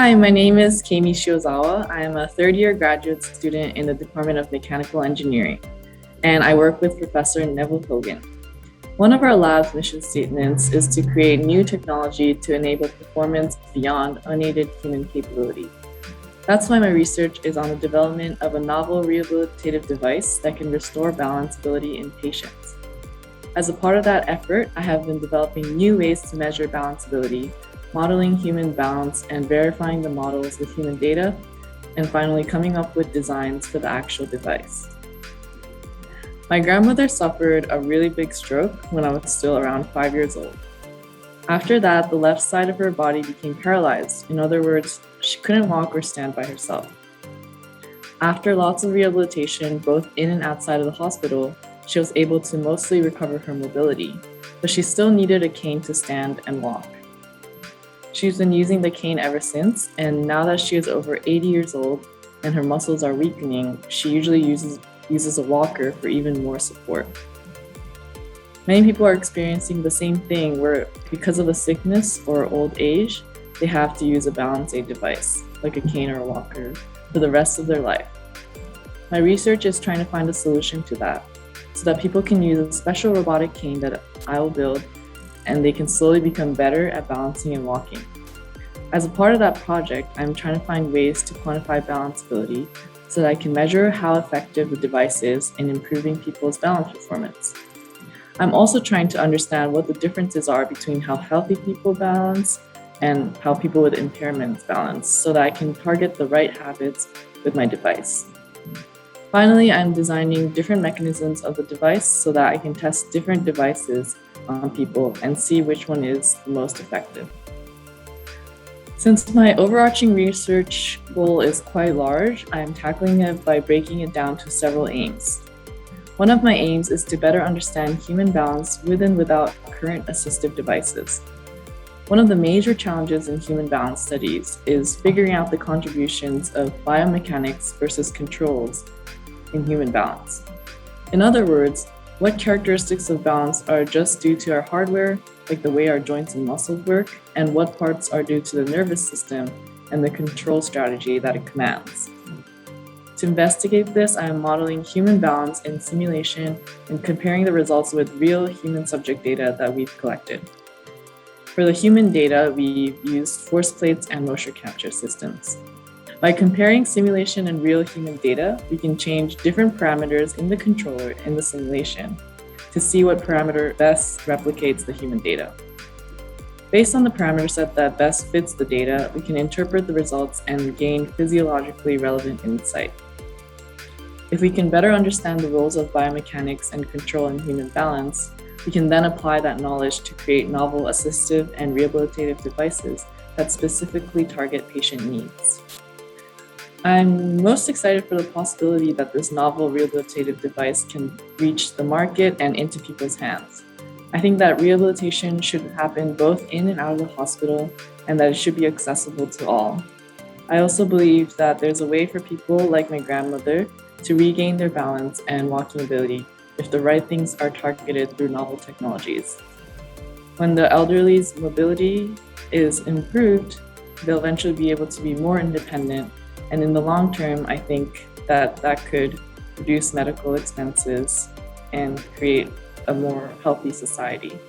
Hi, my name is Kaymie Shiozawa. I am a third-year graduate student in the Department of Mechanical Engineering, and I work with Professor Neville Hogan. One of our lab's mission statements is to create new technology to enable performance beyond unaided human capability. That's why my research is on the development of a novel rehabilitative device that can restore balanceability in patients. As a part of that effort, I have been developing new ways to measure balanceability, modeling human balance and verifying the models with human data, and finally coming up with designs for the actual device. My grandmother suffered a really big stroke when I was still around 5 years old. After that, the left side of her body became paralyzed. In other words, she couldn't walk or stand by herself. After lots of rehabilitation, both in and outside of the hospital, she was able to mostly recover her mobility, but she still needed a cane to stand and walk. She's been using the cane ever since, and now that she is over 80 years old and her muscles are weakening, she usually uses a walker for even more support. Many people are experiencing the same thing where, because of a sickness or old age, they have to use a balance aid device, like a cane or a walker, for the rest of their life. My research is trying to find a solution to that, so that people can use a special robotic cane that I will build, and they can slowly become better at balancing and walking. As a part of that project, I'm trying to find ways to quantify balanceability so that I can measure how effective the device is in improving people's balance performance. I'm also trying to understand what the differences are between how healthy people balance and how people with impairments balance so that I can target the right habits with my device. Finally, I'm designing different mechanisms of the device so that I can test different devices on people and see which one is the most effective. Since my overarching research goal is quite large, I am tackling it by breaking it down to several aims. One of my aims is to better understand human balance with and without current assistive devices. One of the major challenges in human balance studies is figuring out the contributions of biomechanics versus controls in human balance. In other words, what characteristics of balance are just due to our hardware, like the way our joints and muscles work, and what parts are due to the nervous system and the control strategy that it commands. To investigate this, I am modeling human balance in simulation and comparing the results with real human subject data that we've collected. For the human data, we've used force plates and motion capture systems. By comparing simulation and real human data, we can change different parameters in the controller in the simulation to see what parameter best replicates the human data. Based on the parameter set that best fits the data, we can interpret the results and gain physiologically relevant insight. If we can better understand the roles of biomechanics and control in human balance, we can then apply that knowledge to create novel assistive and rehabilitative devices that specifically target patient needs. I'm most excited for the possibility that this novel rehabilitative device can reach the market and into people's hands. I think that rehabilitation should happen both in and out of the hospital and that it should be accessible to all. I also believe that there's a way for people like my grandmother to regain their balance and walking ability if the right things are targeted through novel technologies. When the elderly's mobility is improved, they'll eventually be able to be more independent. And in the long term, I think that could reduce medical expenses and create a more healthy society.